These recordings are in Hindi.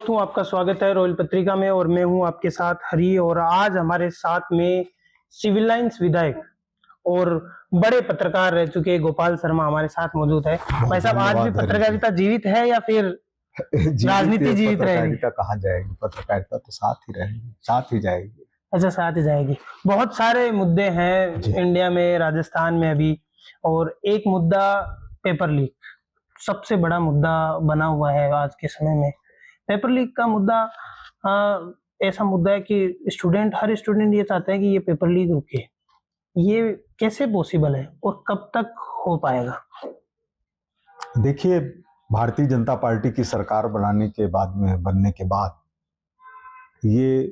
दोस्तों, आपका स्वागत है रॉयल पत्रिका में और मैं हूं आपके साथ हरी। और आज हमारे साथ में सिविल लाइंस विधायक और बड़े पत्रकार रह चुके गोपाल शर्मा हमारे साथ मौजूद है। भाई साहब, आज भी पत्रकारिता जीवित है या फिर राजनीति जीवित रहेगी? पत्रकारिता कहाँ जाएगी? पत्रकारिता तो साथ ही रहेगी, साथ ही जाएगी। अच्छा, साथ ही जाएगी। बहुत सारे मुद्दे हैं इंडिया में, राजस्थान में अभी, और एक मुद्दा पेपर लीक सबसे बड़ा मुद्दा बना हुआ है आज के समय में। पेपर लीक का मुद्दा ऐसा मुद्दा है कि हर स्टूडेंट ये चाहते हैं कि ये पेपर लीक रुके। ये कैसे पॉसिबल है और कब तक हो पाएगा? देखिए, भारतीय जनता पार्टी की सरकार बनने के बाद ये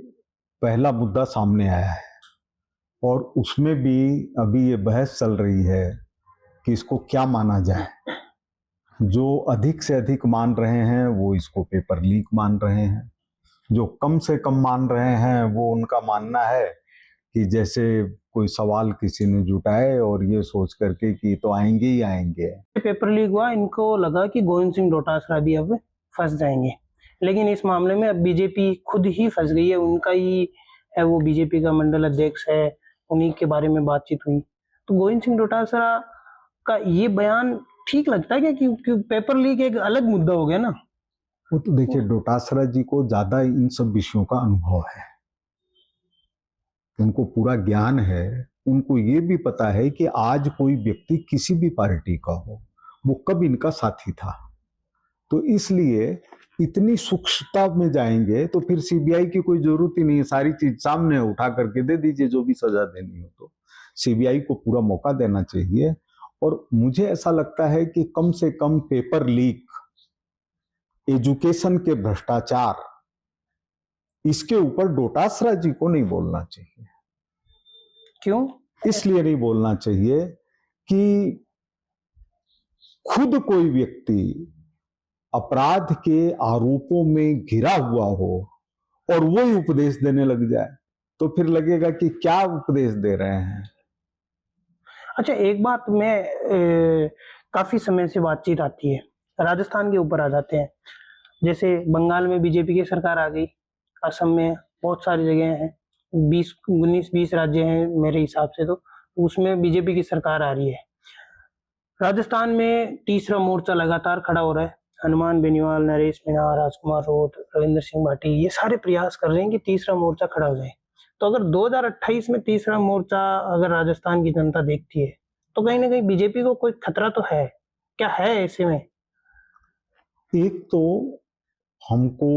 पहला मुद्दा सामने आया है और उसमें भी अभी ये बहस चल रही है कि इसको क्या माना जाए। जो अधिक से अधिक मान रहे हैं वो इसको पेपर लीक मान रहे हैं, जो कम से कम मान रहे हैं वो उनका मानना है कि जैसे कोई सवाल किसी ने जुटाए और ये सोच करके कि तो आएंगे ही आएंगे। पेपर लीक हुआ, इनको लगा कि गोविंद सिंह डोटासरा भी अब फंस जाएंगे, लेकिन इस मामले में अब बीजेपी खुद ही फंस गई है। उनका ही है, वो बीजेपी का मंडल अध्यक्ष है, उन्हीं के बारे में बातचीत हुई। तो गोविंद सिंह डोटासरा का ये बयान ठीक लगता है क्या? क्योंकि पेपर लीक एक अलग मुद्दा हो गया ना। वो तो देखिए, डोटासरा जी को ज्यादा इन सब विषयों का अनुभव है, उनको पूरा ज्ञान है। उनको ये भी पता है कि आज कोई व्यक्ति किसी भी पार्टी का हो वो कब इनका साथी था, तो इसलिए इतनी सूक्ष्मता में जाएंगे तो फिर सीबीआई की कोई जरूरत ही नहीं है। सारी चीज सामने उठा करके दे दीजिए, जो भी सजा देनी हो। तो सीबीआई को पूरा मौका देना चाहिए। और मुझे ऐसा लगता है कि कम से कम पेपर लीक, एजुकेशन के भ्रष्टाचार, इसके ऊपर डोटासरा जी को नहीं बोलना चाहिए। क्यों? इसलिए नहीं बोलना चाहिए कि खुद कोई व्यक्ति अपराध के आरोपों में घिरा हुआ हो और वो ही उपदेश देने लग जाए तो फिर लगेगा कि क्या उपदेश दे रहे हैं। अच्छा, एक बात में काफी समय से बातचीत आती है, राजस्थान के ऊपर आ जाते हैं। जैसे बंगाल में बीजेपी की सरकार आ गई, असम में बहुत सारी जगह हैं, 19-20 राज्य हैं मेरे हिसाब से, तो उसमें बीजेपी की सरकार आ रही है। राजस्थान में तीसरा मोर्चा लगातार खड़ा हो रहा है। हनुमान बेनीवाल, नरेश मीणा, राजकुमार रोत, रविंद्र सिंह भाटी, ये सारे प्रयास कर रहे हैं कि तीसरा मोर्चा खड़ा हो जाए। तो अगर 2028 में तीसरा मोर्चा अगर राजस्थान की जनता देखती है तो कहीं ना कहीं बीजेपी को कोई खतरा तो है। क्या है ऐसे में? एक तो हमको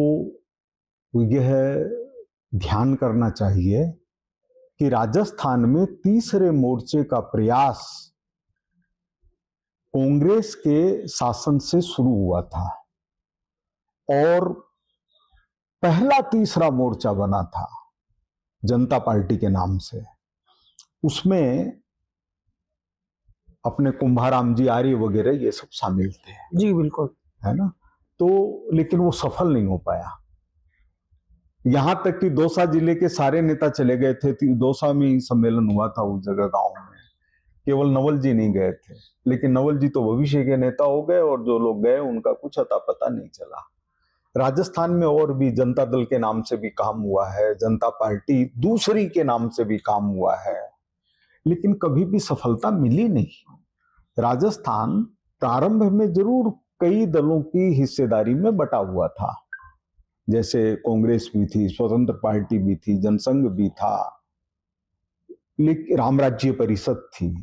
यह ध्यान करना चाहिए कि राजस्थान में तीसरे मोर्चे का प्रयास कांग्रेस के शासन से शुरू हुआ था और पहला तीसरा मोर्चा बना था जनता पार्टी के नाम से। उसमें अपने कुंभाराम जी आर्य वगैरह ये सब शामिल थे। जी बिल्कुल, है ना। तो लेकिन वो सफल नहीं हो पाया। यहां तक कि दौसा जिले के सारे नेता चले गए थे। दौसा में ही सम्मेलन हुआ था उस जगह गांव में, केवल नवल जी नहीं गए थे। लेकिन नवल जी तो भविष्य के नेता हो गए और जो लोग गए उनका कुछ अता पता नहीं चला। राजस्थान में और भी जनता दल के नाम से भी काम हुआ है, जनता पार्टी दूसरी के नाम से भी काम हुआ है, लेकिन कभी भी सफलता मिली नहीं। राजस्थान प्रारंभ में जरूर कई दलों की हिस्सेदारी में बटा हुआ था, जैसे कांग्रेस भी थी, स्वतंत्र पार्टी भी थी, जनसंघ भी था, लेकिन राम राज्य परिषद थी।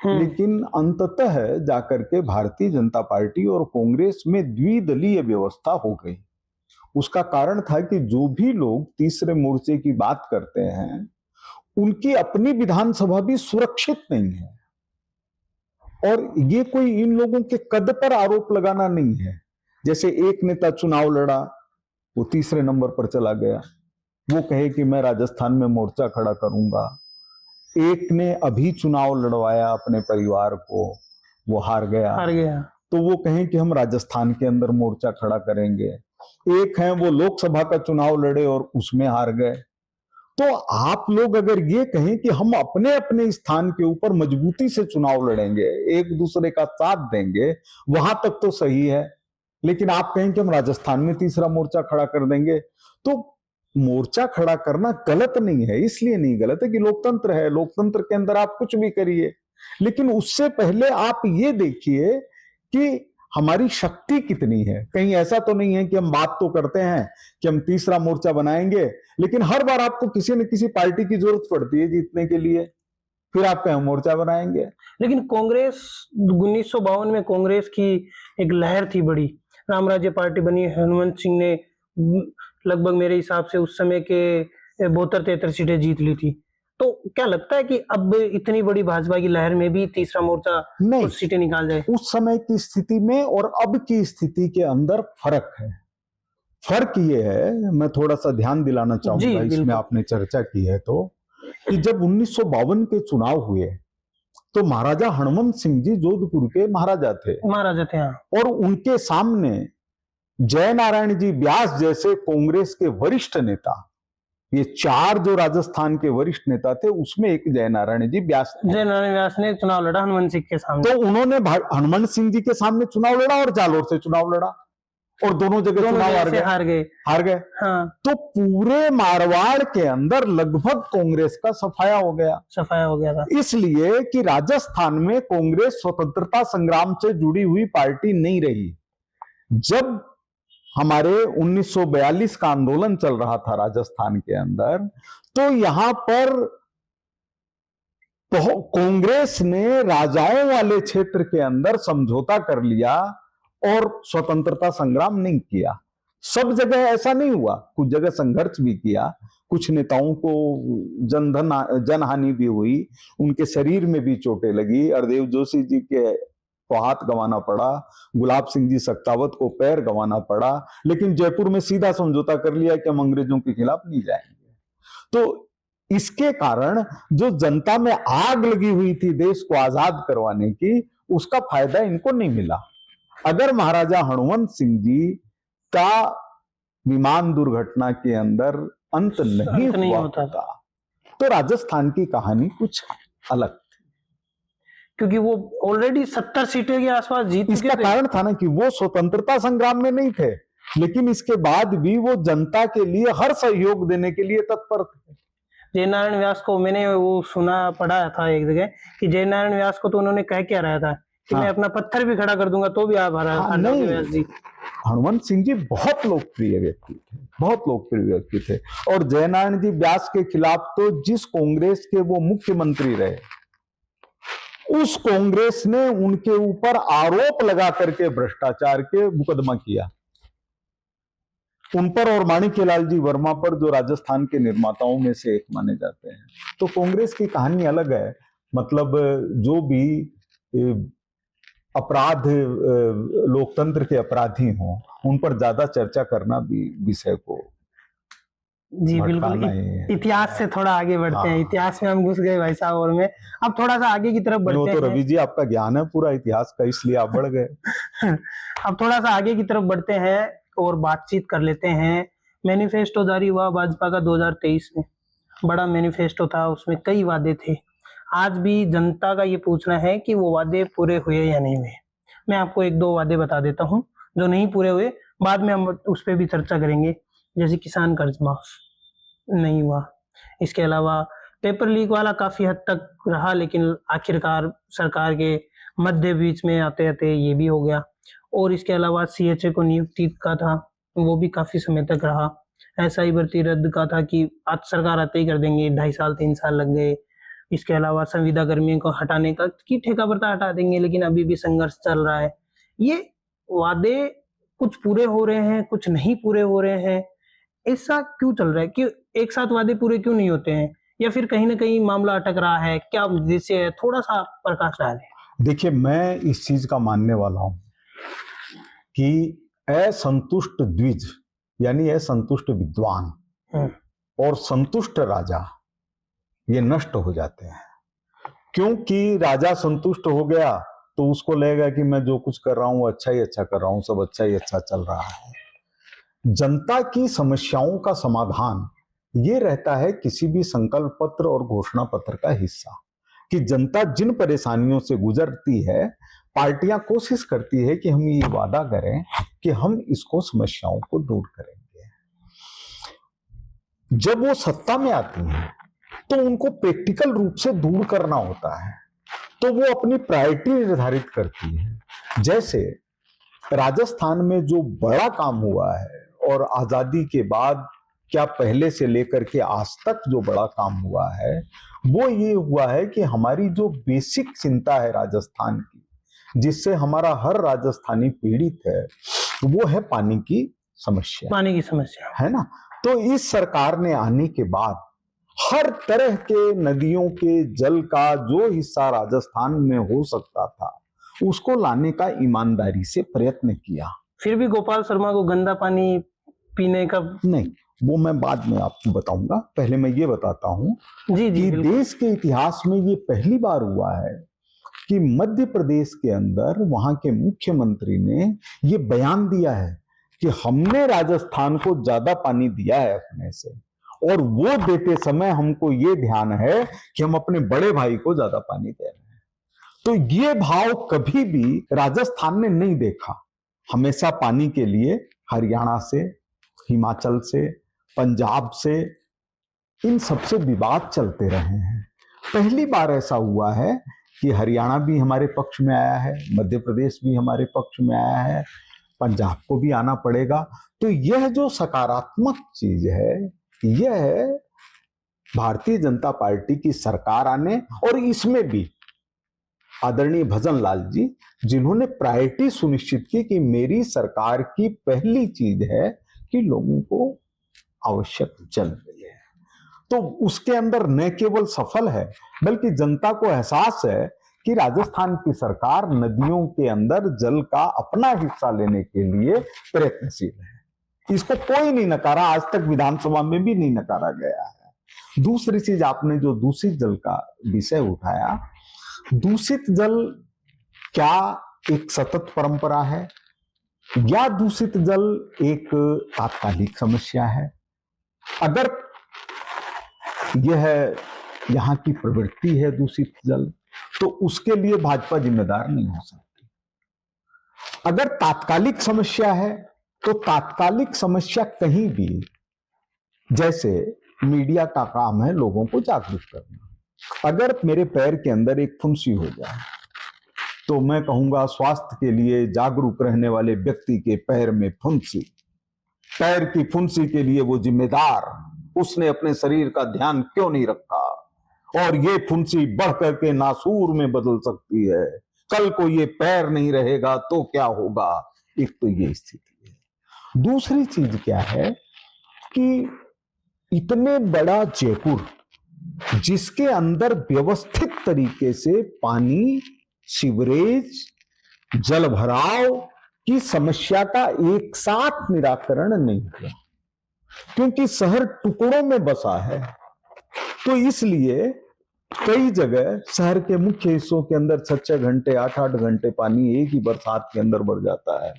लेकिन अंततः जाकर के भारतीय जनता पार्टी और कांग्रेस में द्विदलीय व्यवस्था हो गई। उसका कारण था कि जो भी लोग तीसरे मोर्चे की बात करते हैं उनकी अपनी विधानसभा भी सुरक्षित नहीं है। और ये कोई इन लोगों के कद पर आरोप लगाना नहीं है। जैसे एक नेता चुनाव लड़ा, वो तीसरे नंबर पर चला गया, वो कहे कि मैं राजस्थान में मोर्चा खड़ा करूंगा। एक ने अभी चुनाव लड़वाया अपने परिवार को, वो हार गया, तो वो कहें कि हम राजस्थान के अंदर मोर्चा खड़ा करेंगे। एक है वो लोकसभा का चुनाव लड़े और उसमें हार गए। तो आप लोग अगर ये कहें कि हम अपने अपने स्थान के ऊपर मजबूती से चुनाव लड़ेंगे, एक दूसरे का साथ देंगे, वहां तक तो सही है। लेकिन आप कहें कि हम राजस्थान में तीसरा मोर्चा खड़ा कर देंगे, तो मोर्चा खड़ा करना गलत नहीं है। इसलिए नहीं गलत है कि लोकतंत्र है, लोकतंत्र के अंदर आप कुछ भी करिए, लेकिन उससे पहले आप ये देखिए कि हमारी शक्ति कितनी है। कहीं ऐसा तो नहीं है कि हम बात तो करते हैं कि हम तीसरा मोर्चा बनाएंगे, लेकिन हर बार आपको किसी न किसी पार्टी की जरूरत पड़ती है जीतने के लिए, फिर आप कहें मोर्चा बनाएंगे। लेकिन कांग्रेस 1952 में कांग्रेस की एक लहर थी बड़ी, राम राज्य पार्टी बनी, हनुमंत सिंह ने लगभग मेरे हिसाब से उस समय के 72-73 सीटें जीत ली थी। तो क्या लगता है कि अब इतनी बड़ी भाजपा की लहर में भी तीसरा मोर्चा नहीं, कुछ सीटें निकाल जाए? उस समय की स्थिति में और अब की स्थिति के अंदर फर्क है। फर्क ये है, मैं थोड़ा सा ध्यान दिलाना चाहूंगा, इसमें आपने चर्चा की है तो, कि जब 1952 के चुनाव हुए तो महाराजा हनुमंत सिंह जी जोधपुर के महाराजा थे, हाँ। और उनके सामने जय नारायण जी व्यास जैसे कांग्रेस के वरिष्ठ नेता, ये 4 जो राजस्थान के वरिष्ठ नेता थे उसमें एक जय नारायण जी व्यास थे। जय नारायण व्यास ने चुनाव लड़ा हनुमंत सिंह के सामने, तो उन्होंने हनुमंत सिंह जी के सामने चुनाव लड़ा और जालोर से चुनाव लड़ा, और दोनों जगह चुनाव हार गए। हाँ। तो पूरे मारवाड़ के अंदर लगभग कांग्रेस का सफाया हो गया था। इसलिए कि राजस्थान में कांग्रेस स्वतंत्रता संग्राम से जुड़ी हुई पार्टी नहीं रही। जब हमारे 1942 का आंदोलन चल रहा था राजस्थान के अंदर, तो यहां पर कांग्रेस ने राजाओं वाले क्षेत्र के अंदर समझौता कर लिया और स्वतंत्रता संग्राम नहीं किया। सब जगह ऐसा नहीं हुआ, कुछ जगह संघर्ष भी किया, कुछ नेताओं को जनहानि भी हुई, उनके शरीर में भी चोटें लगी, अरदेव जोशी जी को हाथ गंवाना पड़ा, गुलाब सिंह जी सक्तावत को पैर गंवाना पड़ा, लेकिन जयपुर में सीधा समझौता कर लिया कि हम अंग्रेजों के खिलाफ नहीं जाएंगे। तो इसके कारण जो जनता में आग लगी हुई थी देश को आजाद करवाने की, उसका फायदा इनको नहीं मिला। अगर महाराजा हनुमंत सिंह जी का विमान दुर्घटना के अंदर अंत नहीं होता था तो राजस्थान की कहानी कुछ अलग थी, क्योंकि वो ऑलरेडी 70 सीटें के आसपास जीत। इसका कारण था ना कि वो स्वतंत्रता संग्राम में नहीं थे, लेकिन इसके बाद भी वो जनता के लिए हर सहयोग देने के लिए तत्पर थे। जय नारायण व्यास को मैंने वो पढ़ा था एक जगह कि जय नारायण व्यास को तो उन्होंने कह क्या रहा था कि मैं अपना पत्थर भी खड़ा कर दूंगा तो भी आप व्यास जी। हनुमंत सिंह जी बहुत लोकप्रिय व्यक्ति थे, बहुत लोकप्रिय व्यक्ति थे, और जय नारायण जी व्यास के खिलाफ तो जिस कांग्रेस के वो मुख्यमंत्री रहे, उस कांग्रेस ने उनके ऊपर आरोप लगा करके भ्रष्टाचार के मुकदमा किया, उन पर और माणिक्यलाल जी वर्मा पर, जो राजस्थान के निर्माताओं में से एक माने जाते हैं। तो कांग्रेस की कहानी अलग है। मतलब जो भी अपराध लोकतंत्र के अपराधी हों, उन पर ज्यादा चर्चा करना भी विषय को जी बिल्कुल। इतिहास से थोड़ा आगे बढ़ते हैं। इतिहास में हम घुस गए भाई साहब, और में अब थोड़ा सा आगे की तरफ बढ़ते हैं। तो रवि जी आपका ज्ञान है पूरा इतिहास का, इसलिए आप बढ़ गए। अब थोड़ा सा आगे की तरफ बढ़ते हैं और बातचीत कर लेते हैं। मैनिफेस्टो जारी हुआ भाजपा का 2023 में, बड़ा मैनिफेस्टो था, उसमें कई वादे थे। आज भी जनता का ये पूछना है कि वो वादे पूरे हुए या नहीं हुए। मैं आपको 1-2 वादे बता देता हूँ जो नहीं पूरे हुए, बाद में हम उस पर भी चर्चा करेंगे। जैसे किसान कर्ज माफ नहीं हुआ, इसके अलावा पेपर लीक वाला काफी हद तक रहा, लेकिन आखिरकार सरकार के मध्य बीच में आते आते ये भी हो गया। और इसके अलावा CHA को नियुक्ति का था, वो भी काफी समय तक रहा। SI भर्ती रद्द का था कि आज सरकार आते ही कर देंगे, 2.5 साल 3 साल लग गए। इसके अलावा संविदा कर्मियों को हटाने का कि ठेका भत्ता हटा देंगे, लेकिन अभी भी संघर्ष चल रहा है। ये वादे कुछ पूरे हो रहे हैं, कुछ नहीं पूरे हो रहे हैं। ऐसा क्यों चल रहा है कि एक साथ वादे पूरे क्यों नहीं होते हैं, या फिर कहीं ना कहीं मामला अटक रहा है? क्या जिससे थोड़ा सा प्रकाश डालें। देखिए, मैं इस चीज का मानने वाला हूं कि असंतुष्ट द्विज यानी असंतुष्ट विद्वान और संतुष्ट राजा ये नष्ट हो जाते हैं। क्योंकि राजा संतुष्ट हो गया तो उसको लगेगा कि मैं जो कुछ कर रहा हूं अच्छा ही अच्छा कर रहा हूं, सब अच्छा ही अच्छा चल रहा है। जनता की समस्याओं का समाधान ये रहता है किसी भी संकल्प पत्र और घोषणा पत्र का हिस्सा, कि जनता जिन परेशानियों से गुजरती है, पार्टियां कोशिश करती है कि हम ये वादा करें कि हम इसको समस्याओं को दूर करेंगे। जब वो सत्ता में आती हैं तो उनको प्रैक्टिकल रूप से दूर करना होता है, तो वो अपनी प्रायोरिटी निर्धारित करती है। जैसे राजस्थान में जो बड़ा काम हुआ है और आजादी के बाद क्या पहले से लेकर के आज तक जो बड़ा काम हुआ है, वो ये हुआ है कि हमारी जो बेसिक चिंता है राजस्थान की, जिससे हमारा हर राजस्थानी पीड़ित है, वो है पानी की समस्या। पानी की समस्या है ना। तो इस सरकार ने आने के बाद हर तरह के नदियों के जल का जो हिस्सा राजस्थान में हो सकता था उसको लाने का ईमानदारी से प्रयत्न किया। फिर भी गोपाल शर्मा को गंदा पानी पीने का नहीं, वो मैं बाद में आपको बताऊंगा। पहले मैं ये बताता हूं जी जी कि देश के इतिहास में ये पहली बार हुआ है कि मध्य प्रदेश के अंदर वहां के मुख्यमंत्री ने ये बयान दिया है कि हमने राजस्थान को ज्यादा पानी दिया है अपने से, और वो देते समय हमको ये ध्यान है कि हम अपने बड़े भाई को ज्यादा पानी दे रहे हैं। तो ये भाव कभी भी राजस्थान ने नहीं देखा। हमेशा पानी के लिए हरियाणा से, हिमाचल से, पंजाब से, इन सबसे विवाद चलते रहे हैं। पहली बार ऐसा हुआ है कि हरियाणा भी हमारे पक्ष में आया है, मध्य प्रदेश भी हमारे पक्ष में आया है, पंजाब को भी आना पड़ेगा। तो यह जो सकारात्मक चीज है, यह भारतीय जनता पार्टी की सरकार आने, और इसमें भी आदरणीय भजन लाल जी, जिन्होंने प्रायोरिटी सुनिश्चित की कि मेरी सरकार की पहली चीज है कि लोगों को आवश्यक जल मिले, तो उसके अंदर न केवल सफल है बल्कि जनता को एहसास है कि राजस्थान की सरकार नदियों के अंदर जल का अपना हिस्सा लेने के लिए प्रयत्नशील है। इसको कोई नहीं नकारा, आज तक विधानसभा में भी नहीं नकारा गया है। दूसरी चीज, आपने जो दूषित जल का विषय उठाया, दूषित जल क्या एक सतत परंपरा है या दूषित जल एक तात्कालिक समस्या है? अगर यह यहाँ की प्रवृत्ति है दूषित जल, तो उसके लिए भाजपा जिम्मेदार नहीं हो सकती। अगर तात्कालिक समस्या है तो तात्कालिक समस्या कहीं भी, जैसे मीडिया का काम है लोगों को जागरूक करना। अगर मेरे पैर के अंदर एक फुंसी हो जाए तो मैं कहूंगा स्वास्थ्य के लिए जागरूक रहने वाले व्यक्ति के पैर में फुंसी, पैर की फुंसी के लिए वो जिम्मेदार, उसने अपने शरीर का ध्यान क्यों नहीं रखा, और ये फुंसी बढ़ करके नासूर में बदल सकती है। कल को ये पैर नहीं रहेगा तो क्या होगा। एक तो ये स्थिति है। दूसरी चीज क्या है कि इतने बड़ा जयपुर, जिसके अंदर व्यवस्थित तरीके से पानी, सीवरेज, जल भराव की समस्या का एक साथ निराकरण नहीं हुआ, क्योंकि शहर टुकड़ों में बसा है। तो इसलिए कई जगह शहर के मुख्य हिस्सों के अंदर 6-6 घंटे, 8-8 घंटे पानी एक ही बरसात के अंदर बढ़ जाता है।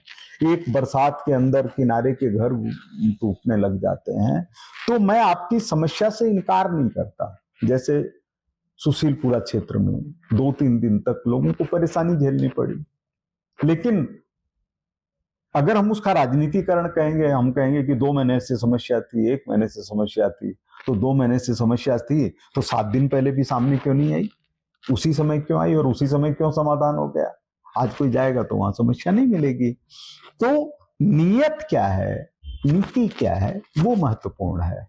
एक बरसात के अंदर किनारे के घर टूटने लग जाते हैं। तो मैं आपकी समस्या से इनकार नहीं करता। जैसे सुशीलपुरा क्षेत्र में 2-3 दिन तक लोगों को परेशानी झेलनी पड़ी, लेकिन अगर हम उसका राजनीतिकरण कहेंगे, हम कहेंगे कि 2 महीने से समस्या थी, 1 महीने से समस्या थी, तो 2 महीने से समस्या थी तो 7 दिन पहले भी सामने क्यों नहीं आई, उसी समय क्यों आई और उसी समय क्यों समाधान हो गया। आज कोई जाएगा तो वहां समस्या नहीं मिलेगी। तो नियत क्या है, नीति क्या है, वो महत्वपूर्ण है।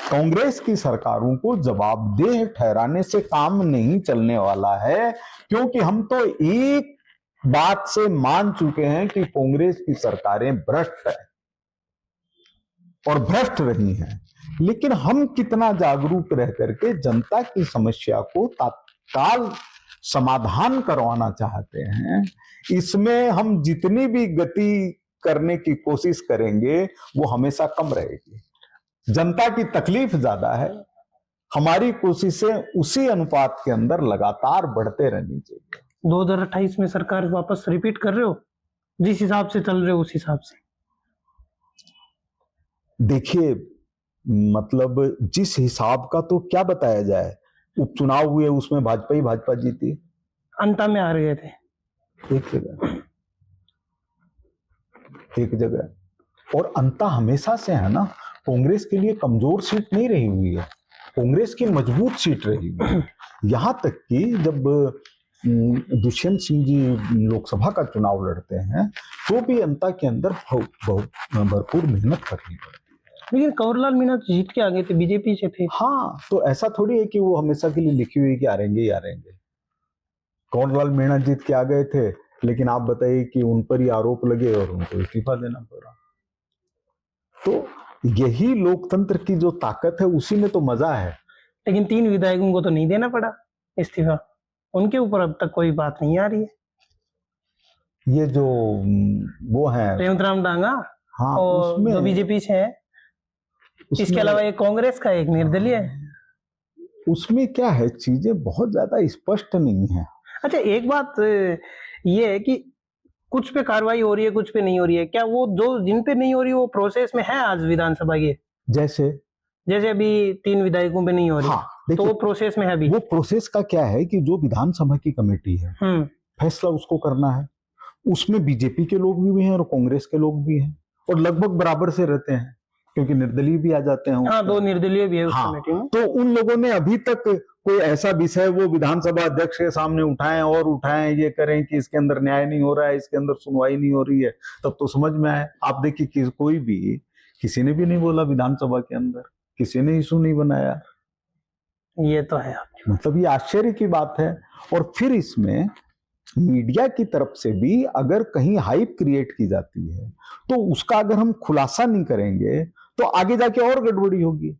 कांग्रेस की सरकारों को जवाबदेह ठहराने से काम नहीं चलने वाला है, क्योंकि हम तो एक बात से मान चुके हैं कि कांग्रेस की सरकारें भ्रष्ट है और भ्रष्ट रही हैं। लेकिन हम कितना जागरूक रह करके जनता की समस्या को तत्काल समाधान करवाना चाहते हैं, इसमें हम जितनी भी गति करने की कोशिश करेंगे वो हमेशा कम रहेगी। जनता की तकलीफ ज्यादा है, हमारी कोशिशें उसी अनुपात के अंदर लगातार बढ़ते रहनी चाहिए। 2028 में सरकार वापस रिपीट कर रहे हो, जिस हिसाब से चल रहे हो उस हिसाब से? देखिए, मतलब जिस हिसाब का तो क्या बताया जाए, उपचुनाव हुए उसमें भाजपा ही भाजपा जीती, अंता में हार गए थे। एक जगह एक जगह। और अंता हमेशा से है ना, कांग्रेस के लिए कमजोर सीट नहीं रही हुई है, कांग्रेस की मजबूत सीट रही हुई है। यहां तक कि जब दुष्यंत सिंह जी लोकसभा का चुनाव लड़ते हैं तो भी अंता के अंदर बहुत भरपूर मेहनत करनी पड़ी। लेकिन कंवरलाल मीणा तो जीत के आ गए थे, बीजेपी से थे। हाँ, तो ऐसा थोड़ी है कि वो हमेशा के लिए लिखी हुई कि हारेंगे ही हारेंगे। कंवरलाल मीणा जीत के आ गए थे, लेकिन आप बताइए कि उन पर ही आरोप लगे और उनको इस्तीफा देना पड़ा। तो यही लोकतंत्र की जो ताकत है, उसी में तो मजा है। लेकिन 3 विधायकों को तो नहीं देना पड़ा इस्तीफा, उनके ऊपर अब तक कोई बात नहीं आ रही है। ये जो वो है रेवंत राम डांगा, हाँ, और उसमें जो बीजेपी से है, इसके अलावा एक कांग्रेस का, एक निर्दलीय है। उसमें क्या है, चीजें बहुत ज्यादा स्पष्ट नहीं है। अच्छा, एक बात ये है कि कुछ पे कार्रवाई हो रही है, कुछ पे नहीं हो रही है। क्या वो जो जिन पे नहीं हो रही वो प्रोसेस में है आज विधानसभा के? जैसे जैसे अभी 3 विधायकों पे नहीं हो रही, हाँ, तो देखिए वो प्रोसेस में है अभी। वो प्रोसेस का क्या है कि जो विधानसभा की कमेटी है, फैसला उसको करना है। उसमें बीजेपी के लोग भी हैं और कांग्रेस के लोग भी हैं, और लगभग बराबर से रहते हैं, क्योंकि निर्दलीय भी आ जाते हैं। हाँ, 2 निर्दलीय भी है उस हाँ, कमेटी में। तो उन लोगों ने अभी तक कोई ऐसा विषय वो विधानसभा अध्यक्ष के सामने उठाएं और उठाएं, ये करें कि इसके अंदर न्याय नहीं हो रहा है, इसके अंदर सुनवाई नहीं हो रही है, तब तो समझ में आए। आप देखिए कि कोई भी, किसी ने भी नहीं बोला विधानसभा के अंदर, किसी ने इशू नहीं बनाया। ये तो है, मतलब ये आश्चर्य की बात है। और फिर इसमें मीडिया की तरफ से भी अगर कहीं हाइप क्रिएट की जाती है, तो उसका अगर हम खुलासा नहीं करेंगे तो आगे जाके और गड़बड़ी होगी।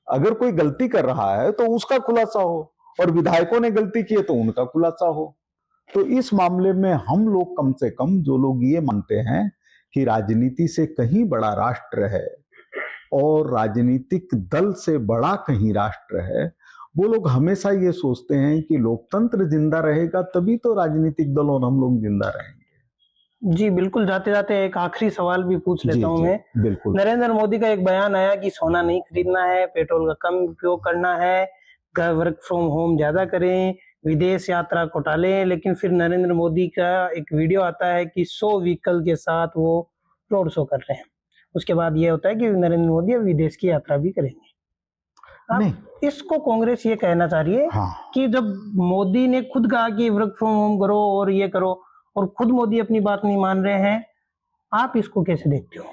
अगर कोई गलती कर रहा है तो उसका खुलासा हो, और विधायकों ने गलती की है तो उनका खुलासा हो। तो इस मामले में हम लोग, कम से कम जो लोग ये मानते हैं कि राजनीति से कहीं बड़ा राष्ट्र है और राजनीतिक दल से बड़ा कहीं राष्ट्र है, वो लोग हमेशा ये सोचते हैं कि लोकतंत्र जिंदा रहेगा तभी तो राजनीतिक दल और हम लोग जिंदा रहेंगे। जी बिल्कुल। जाते जाते एक आखिरी सवाल भी पूछ लेता हूँ मैं। बिल्कुल। नरेंद्र मोदी का एक बयान आया कि सोना नहीं खरीदना है, पेट्रोल का कम उपयोग करना है, वर्क फ्रॉम होम ज्यादा करें, विदेश यात्रा को टालें। लेकिन फिर नरेंद्र मोदी का एक वीडियो आता है कि 100 व्हीकल के साथ वो रोड शो कर रहे हैं। उसके बाद ये होता है कि नरेंद्र मोदी अब विदेश की यात्रा भी करेंगे। नहीं, इसको कांग्रेस ये कहना चाह रही है कि जब मोदी ने खुद कहा कि वर्क फ्रॉम होम करो और ये करो, और खुद मोदी अपनी बात नहीं मान रहे हैं, आप इसको कैसे देखते हो?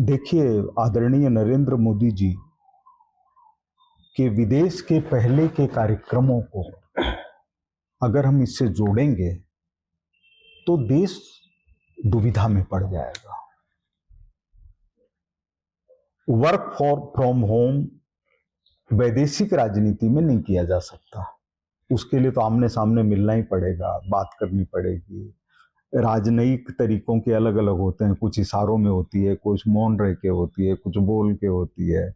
देखिए, आदरणीय नरेंद्र मोदी जी के विदेश के पहले के कार्यक्रमों को अगर हम इससे जोड़ेंगे तो देश दुविधा में पड़ जाएगा। वर्क फ्रॉम होम वैदेशिक राजनीति में नहीं किया जा सकता। उसके लिए तो आमने सामने मिलना ही पड़ेगा, बात करनी पड़ेगी। राजनयिक तरीकों के अलग अलग होते हैं, कुछ इशारों में होती है, कुछ मौन रह के होती है, कुछ बोल के होती है,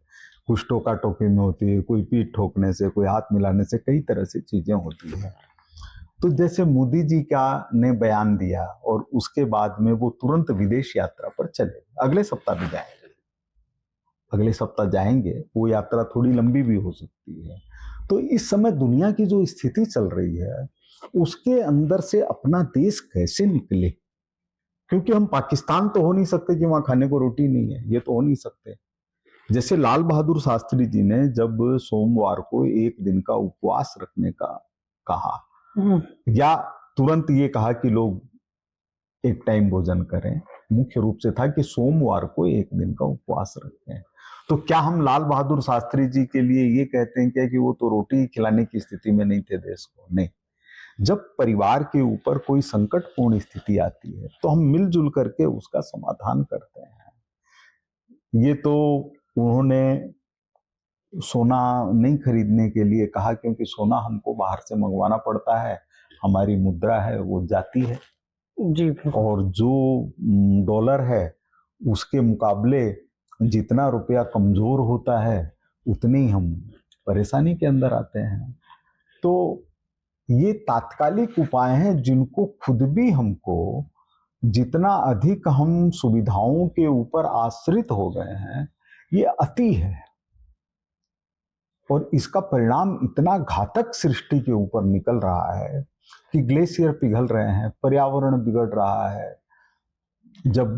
कुछ टोका टोकी में होती है, कोई पीठ ठोकने से, कोई हाथ मिलाने से, कई तरह से चीजें होती है। तो जैसे मोदी जी का ने बयान दिया और उसके बाद में वो तुरंत विदेश यात्रा पर चले, अगले सप्ताह भी जाएंगे, अगले सप्ताह जाएंगे। वो यात्रा थोड़ी लंबी भी हो सकती है। तो इस समय दुनिया की जो स्थिति चल रही है, उसके अंदर से अपना देश कैसे निकले, क्योंकि हम पाकिस्तान तो हो नहीं सकते कि वहां खाने को रोटी नहीं है, ये तो हो नहीं सकते। जैसे लाल बहादुर शास्त्री जी ने जब सोमवार को एक दिन का उपवास रखने का कहा, या तुरंत ये कहा कि लोग एक टाइम भोजन करें, मुख्य रूप से था कि सोमवार को एक दिन का उपवास रखें। तो क्या हम लाल बहादुर शास्त्री जी के लिए ये कहते हैं क्या कि वो तो रोटी खिलाने की स्थिति में नहीं थे देश को? नहीं। जब परिवार के ऊपर कोई संकटपूर्ण स्थिति आती है तो हम मिलजुल करके उसका समाधान करते हैं। ये तो उन्होंने सोना नहीं खरीदने के लिए कहा, क्योंकि सोना हमको बाहर से मंगवाना पड़ता है, हमारी मुद्रा है वो जाती है जी, और जो डॉलर है उसके मुकाबले जितना रुपया कमजोर होता है उतनी हम परेशानी के अंदर आते हैं। तो ये तात्कालिक उपाय हैं जिनको खुद भी हमको, जितना अधिक हम सुविधाओं के ऊपर आश्रित हो गए हैं, ये अति है और इसका परिणाम इतना घातक सृष्टि के ऊपर निकल रहा है कि ग्लेशियर पिघल रहे हैं, पर्यावरण बिगड़ रहा है, जब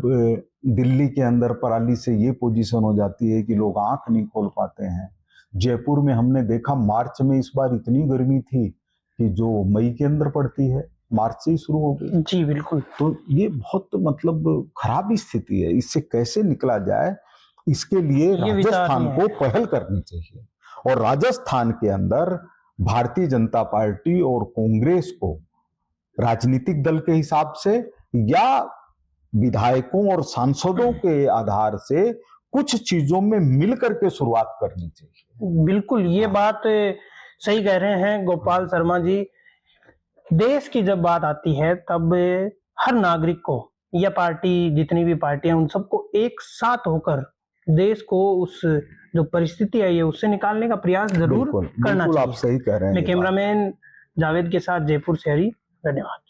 दिल्ली के अंदर पराली से ये पोजीशन हो जाती है कि लोग आंख नहीं खोल पाते हैं। जयपुर में हमने देखा मार्च में इस बार इतनी गर्मी थी कि जो मई के अंदर पड़ती है, मार्च से ही शुरू हो गई। जी बिल्कुल। तो ये बहुत मतलब खराब स्थिति है, इससे कैसे निकला जाए, इसके लिए राजस्थान को पहल करनी चाहिए। और राजस्थान के अंदर भारतीय जनता पार्टी और कांग्रेस को राजनीतिक दल के हिसाब से या विधायकों और सांसदों के आधार से कुछ चीजों में मिलकर के शुरुआत करनी चाहिए। बिल्कुल, ये बात सही कह रहे हैं गोपाल शर्मा जी। देश की जब बात आती है तब हर नागरिक को या पार्टी, जितनी भी पार्टियां, उन सबको एक साथ होकर देश को उस जो परिस्थिति आई है उससे निकालने का प्रयास जरूर करना चाहिए। आप सही कह रहे हैं। मैं कैमरामैन जावेद के साथ जयपुर से हरी, धन्यवाद।